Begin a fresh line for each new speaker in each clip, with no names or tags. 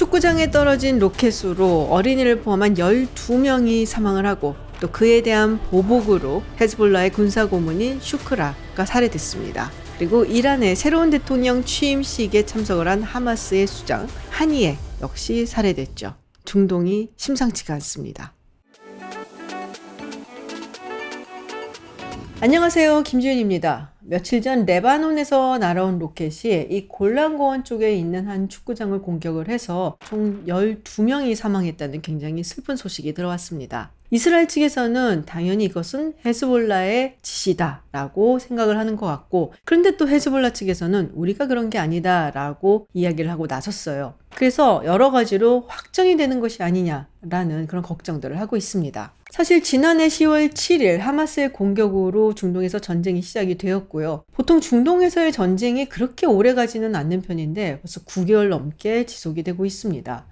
축구장에 떨어진 로켓으로 어린이를 포함한 12명이 사망을 하고 또 그에 대한 보복으로 헤즈볼라의 군사고문인 슈크라가 살해됐습니다. 그리고 이란의 새로운 대통령 취임식에 참석을 한 하마스의 수장 하니에 역시 살해됐죠. 중동이 심상치가 않습니다. 안녕하세요, 김주윤입니다. 며칠 전 레바논에서 날아온 로켓이 이 골란고원 쪽에 있는 한 축구장을 공격을 해서 총 12명이 사망했다는 굉장히 슬픈 소식이 들어왔습니다. 이스라엘 측에서는 당연히 이것은 헤즈볼라의 짓이다라고 생각을 하는 것 같고, 그런데 또 헤즈볼라 측에서는 우리가 그런 게 아니다라고 이야기를 하고 나섰어요. 그래서 여러 가지로 확정이 되는 것이 아니냐라는 그런 걱정들을 하고 있습니다. 사실 지난해 10월 7일 하마스의 공격으로 중동에서 전쟁이 시작이 되었고요. 보통 중동에서의 전쟁이 그렇게 오래 가지는 않는 편인데 벌써 9개월 넘게 지속이 되고 있습니다.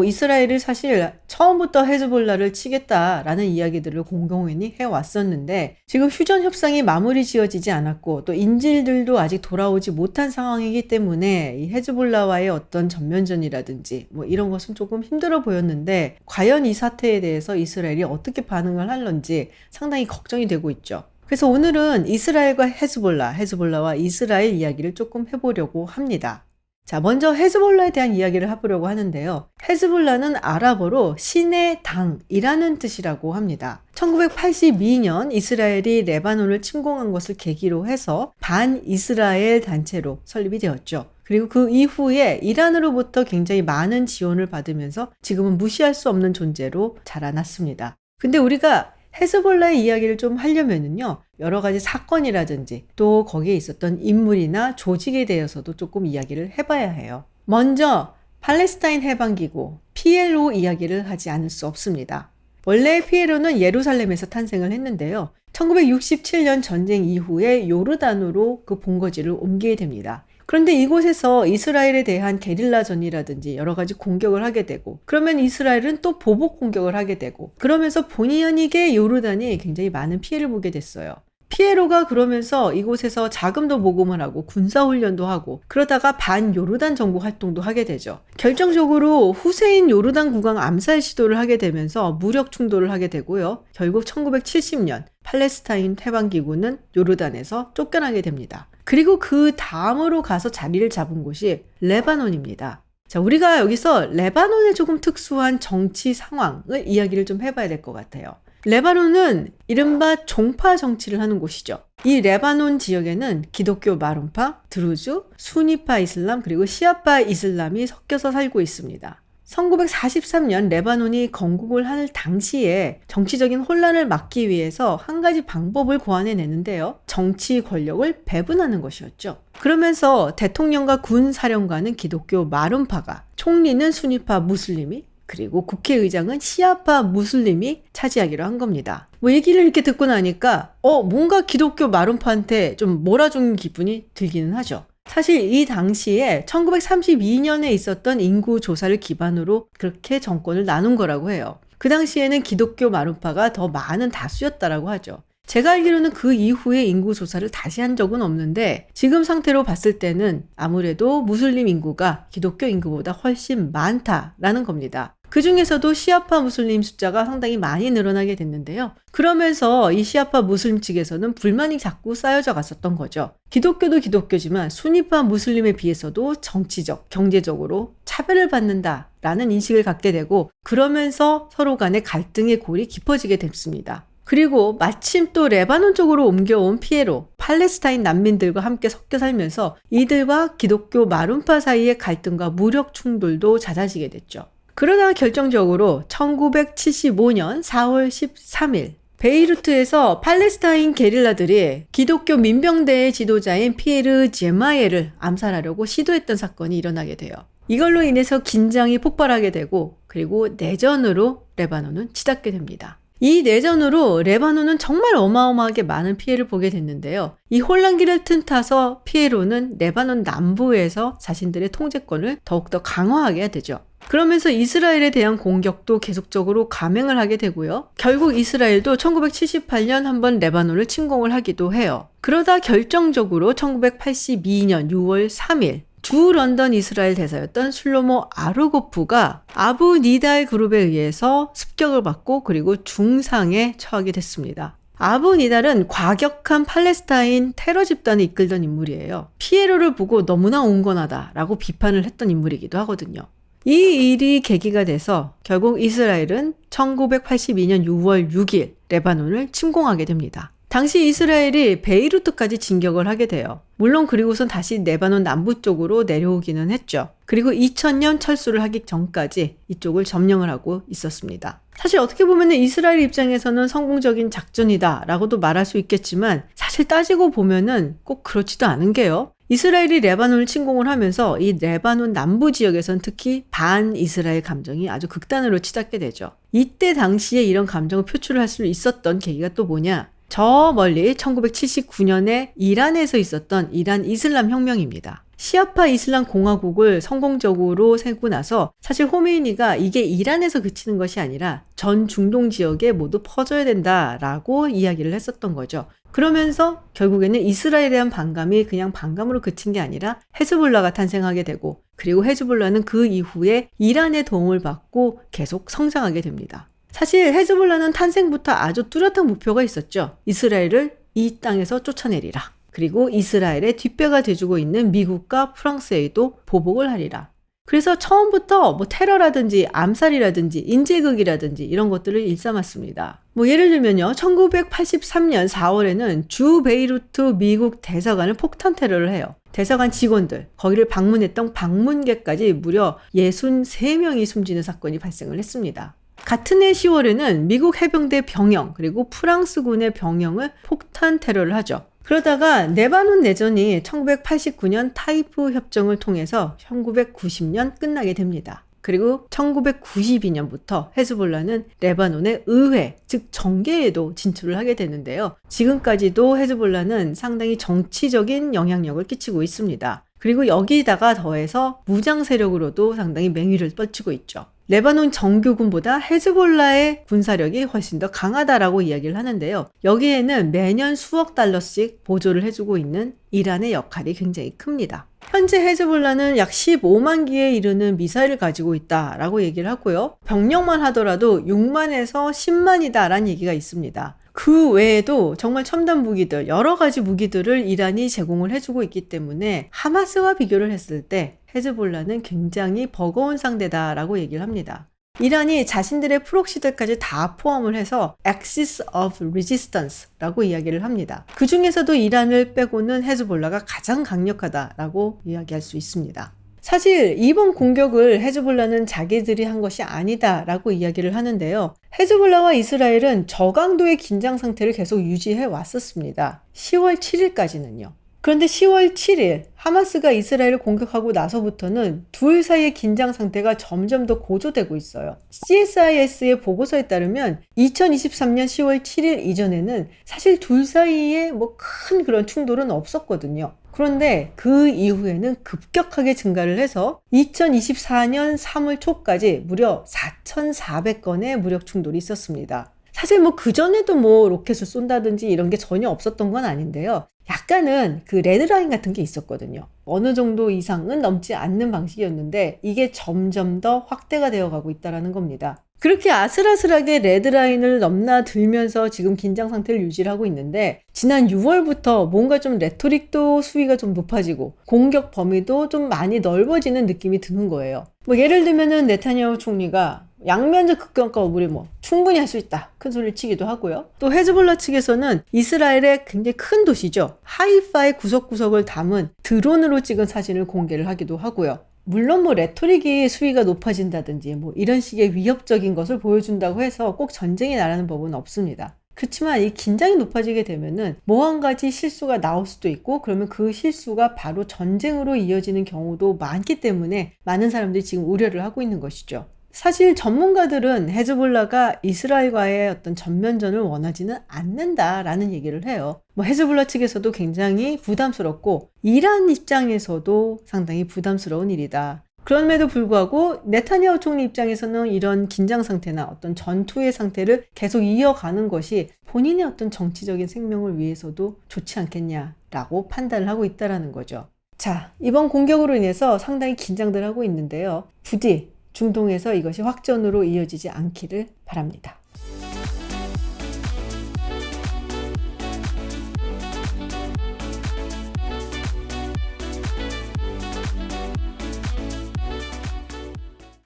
이스라엘이 사실 처음부터 헤즈볼라를 치겠다라는 이야기들을 공공연히 해왔었는데 지금 휴전 협상이 마무리 지어지지 않았고 또 인질들도 아직 돌아오지 못한 상황이기 때문에 이 헤즈볼라와의 어떤 전면전이라든지 이런 것은 조금 힘들어 보였는데 과연 이 사태에 대해서 이스라엘이 어떻게 반응을 할런지 상당히 걱정이 되고 있죠. 그래서 오늘은 이스라엘과 헤즈볼라와 이스라엘 이야기를 조금 해보려고 합니다. 자, 먼저 헤즈볼라에 대한 이야기를 해보려고 하는데요. 헤즈볼라는 아랍어로 신의 당이라는 뜻이라고 합니다. 1982년 이스라엘이 레바논을 침공한 것을 계기로 해서 반이스라엘 단체로 설립이 되었죠. 그리고 그 이후에 이란으로부터 굉장히 많은 지원을 받으면서 지금은 무시할 수 없는 존재로 자라났습니다. 근데 우리가 헤즈볼라의 이야기를 좀 하려면은요, 여러 가지 사건이라든지 또 거기에 있었던 인물이나 조직에 대해서도 조금 이야기를 해봐야 해요. 먼저 팔레스타인 해방기구 PLO 이야기를 하지 않을 수 없습니다. 원래 PLO는 예루살렘에서 탄생을 했는데요. 1967년 전쟁 이후에 요르단으로 그 본거지를 옮기게 됩니다. 그런데 이곳에서 이스라엘에 대한 게릴라전이라든지 여러 가지 공격을 하게 되고, 그러면 이스라엘은 또 보복 공격을 하게 되고, 그러면서 본의 아니게 요르단이 굉장히 많은 피해를 보게 됐어요. 피에로가 그러면서 이곳에서 자금도 모금을 하고 군사훈련도 하고 그러다가 반요르단 정부 활동도 하게 되죠. 결정적으로 후세인 요르단 국왕 암살 시도를 하게 되면서 무력 충돌을 하게 되고요. 결국 1970년 팔레스타인 해방기구는 요르단에서 쫓겨나게 됩니다. 그리고 그 다음으로 가서 자리를 잡은 곳이 레바논입니다. 자, 우리가 여기서 레바논의 조금 특수한 정치 상황을 이야기를 좀 해봐야 될 것 같아요. 레바논은 이른바 종파 정치를 하는 곳이죠. 이 레바논 지역에는 기독교 마론파, 드루즈, 수니파 이슬람 그리고 시아파 이슬람이 섞여서 살고 있습니다. 1943년 레바논이 건국을 할 당시에 정치적인 혼란을 막기 위해서 한 가지 방법을 고안해내는데요. 정치 권력을 배분하는 것이었죠. 그러면서 대통령과 군 사령관은 기독교 마론파가, 총리는 수니파 무슬림이, 그리고 국회의장은 시아파 무슬림이 차지하기로 한 겁니다. 얘기를 이렇게 듣고 나니까 뭔가 기독교 마론파한테 좀 몰아준 기분이 들기는 하죠. 사실 이 당시에 1932년에 있었던 인구 조사를 기반으로 그렇게 정권을 나눈 거라고 해요. 그 당시에는 기독교 마론파가 더 많은 다수였다라고 하죠. 제가 알기로는 그 이후에 인구 조사를 다시 한 적은 없는데 지금 상태로 봤을 때는 아무래도 무슬림 인구가 기독교 인구보다 훨씬 많다라는 겁니다. 그 중에서도 시아파 무슬림 숫자가 상당히 많이 늘어나게 됐는데요. 그러면서 이 시아파 무슬림 측에서는 불만이 자꾸 쌓여져 갔었던 거죠. 기독교도 기독교지만 수니파 무슬림에 비해서도 정치적, 경제적으로 차별을 받는다라는 인식을 갖게 되고 그러면서 서로 간의 갈등의 골이 깊어지게 됐습니다. 그리고 마침 또 레바논 쪽으로 옮겨온 피에로, 팔레스타인 난민들과 함께 섞여 살면서 이들과 기독교 마론파 사이의 갈등과 무력 충돌도 잦아지게 됐죠. 그러다가 결정적으로 1975년 4월 13일 베이루트에서 팔레스타인 게릴라들이 기독교 민병대의 지도자인 피에르 제마예를 암살하려고 시도했던 사건이 일어나게 돼요. 이걸로 인해서 긴장이 폭발하게 되고 그리고 내전으로 레바논은 치닫게 됩니다. 이 내전으로 레바논은 정말 어마어마하게 많은 피해를 보게 됐는데요. 이 혼란기를 틈타서 피에로는 레바논 남부에서 자신들의 통제권을 더욱더 강화하게 되죠. 그러면서 이스라엘에 대한 공격도 계속적으로 감행을 하게 되고요. 결국 이스라엘도 1978년 한번 레바논을 침공을 하기도 해요. 그러다 결정적으로 1982년 6월 3일 주 런던 이스라엘 대사였던 슬로모 아르고프가 아부 니달 그룹에 의해서 습격을 받고 그리고 중상에 처하게 됐습니다. 아부 니달은 과격한 팔레스타인 테러 집단을 이끌던 인물이에요. 피에로를 보고 너무나 온건하다라고 비판을 했던 인물이기도 하거든요. 이 일이 계기가 돼서 결국 이스라엘은 1982년 6월 6일 레바논을 침공하게 됩니다. 당시 이스라엘이 베이루트까지 진격을 하게 돼요. 물론 그리고선 다시 레바논 남부 쪽으로 내려오기는 했죠. 그리고 2000년 철수를 하기 전까지 이쪽을 점령을 하고 있었습니다. 사실 어떻게 보면 이스라엘 입장에서는 성공적인 작전이다라고도 말할 수 있겠지만 사실 따지고 보면은 꼭 그렇지도 않은 게요. 이스라엘이 레바논을 침공을 하면서 이 레바논 남부 지역에서는 특히 반이스라엘 감정이 아주 극단으로 치닫게 되죠. 이때 당시에 이런 감정을 표출을 할 수 있었던 계기가 또 뭐냐? 저 멀리 1979년에 이란에서 있었던 이란 이슬람 혁명입니다. 시아파 이슬람 공화국을 성공적으로 세고 나서 사실 호메이니가 이게 이란에서 그치는 것이 아니라 전 중동 지역에 모두 퍼져야 된다라고 이야기를 했었던 거죠. 그러면서 결국에는 이스라엘에 대한 반감이 그냥 반감으로 그친 게 아니라 헤즈볼라가 탄생하게 되고 그리고 헤즈볼라는 그 이후에 이란의 도움을 받고 계속 성장하게 됩니다. 사실 헤즈볼라는 탄생부터 아주 뚜렷한 목표가 있었죠. 이스라엘을 이 땅에서 쫓아내리라. 그리고 이스라엘의 뒷배가 돼주고 있는 미국과 프랑스에도 보복을 하리라. 그래서 처음부터 테러라든지 암살이라든지 인질극이라든지 이런 것들을 일삼았습니다. 예를 들면요. 1983년 4월에는 주 베이루트 미국 대사관을 폭탄 테러를 해요. 대사관 직원들, 거기를 방문했던 방문객까지 무려 63명이 숨지는 사건이 발생을 했습니다. 같은 해 10월에는 미국 해병대 병영 그리고 프랑스군의 병영을 폭탄 테러를 하죠. 그러다가 레바논 내전이 1989년 타이프 협정을 통해서 1990년 끝나게 됩니다. 그리고 1992년부터 헤즈볼라는 레바논의 의회, 즉 정계에도 진출을 하게 되는데요. 지금까지도 헤즈볼라는 상당히 정치적인 영향력을 끼치고 있습니다. 그리고 여기다가 더해서 무장 세력으로도 상당히 맹위를 떨치고 있죠. 레바논 정규군보다 헤즈볼라의 군사력이 훨씬 더 강하다라고 이야기를 하는데요. 여기에는 매년 수억 달러씩 보조를 해주고 있는 이란의 역할이 굉장히 큽니다. 현재 헤즈볼라는 약 15만 기에 이르는 미사일을 가지고 있다라고 얘기를 하고요. 병력만 하더라도 6만에서 10만이다라는 얘기가 있습니다. 그 외에도 정말 첨단 무기들, 여러 가지 무기들을 이란이 제공을 해주고 있기 때문에 하마스와 비교를 했을 때 헤즈볼라는 굉장히 버거운 상대다라고 얘기를 합니다. 이란이 자신들의 프록시들까지 다 포함을 해서 Axis of Resistance라고 이야기를 합니다. 그 중에서도 이란을 빼고는 헤즈볼라가 가장 강력하다라고 이야기할 수 있습니다. 사실 이번 공격을 헤즈볼라는 자기들이 한 것이 아니다라고 이야기를 하는데요. 헤즈볼라와 이스라엘은 저강도의 긴장 상태를 계속 유지해 왔었습니다. 10월 7일까지는요. 그런데 10월 7일 하마스가 이스라엘을 공격하고 나서부터는 둘 사이의 긴장 상태가 점점 더 고조되고 있어요. CSIS의 보고서에 따르면 2023년 10월 7일 이전에는 사실 둘 사이에 큰 그런 충돌은 없었거든요. 그런데 그 이후에는 급격하게 증가를 해서 2024년 3월 초까지 무려 4,400건의 무력 충돌이 있었습니다. 사실 그전에도 로켓을 쏜다든지 이런 게 전혀 없었던 건 아닌데요. 약간은 그 레드라인 같은 게 있었거든요. 어느 정도 이상은 넘지 않는 방식이었는데 이게 점점 더 확대가 되어 가고 있다는 겁니다. 그렇게 아슬아슬하게 레드라인을 넘나들면서 지금 긴장 상태를 유지하고 있는데 지난 6월부터 뭔가 좀 레토릭도 수위가 좀 높아지고 공격 범위도 좀 많이 넓어지는 느낌이 드는 거예요. 예를 들면은 네타냐후 총리가 양면적 극격과 우리 충분히 할 수 있다. 큰 소리를 치기도 하고요. 또 헤즈볼라 측에서는 이스라엘의 굉장히 큰 도시죠. 하이파의 구석구석을 담은 드론으로 찍은 사진을 공개를 하기도 하고요. 물론 레토릭이 수위가 높아진다든지 이런 식의 위협적인 것을 보여준다고 해서 꼭 전쟁이 나라는 법은 없습니다. 그렇지만 이 긴장이 높아지게 되면은 한 가지 실수가 나올 수도 있고 그러면 그 실수가 바로 전쟁으로 이어지는 경우도 많기 때문에 많은 사람들이 지금 우려를 하고 있는 것이죠. 사실 전문가들은 헤즈볼라가 이스라엘과의 어떤 전면전을 원하지는 않는다라는 얘기를 해요. 헤즈볼라 측에서도 굉장히 부담스럽고 이란 입장에서도 상당히 부담스러운 일이다. 그럼에도 불구하고 네타냐후 총리 입장에서는 이런 긴장 상태나 어떤 전투의 상태를 계속 이어가는 것이 본인의 어떤 정치적인 생명을 위해서도 좋지 않겠냐라고 판단을 하고 있다는 거죠. 자, 이번 공격으로 인해서 상당히 긴장들 하고 있는데요. 부디 중동에서 이것이 확전으로 이어지지 않기를 바랍니다.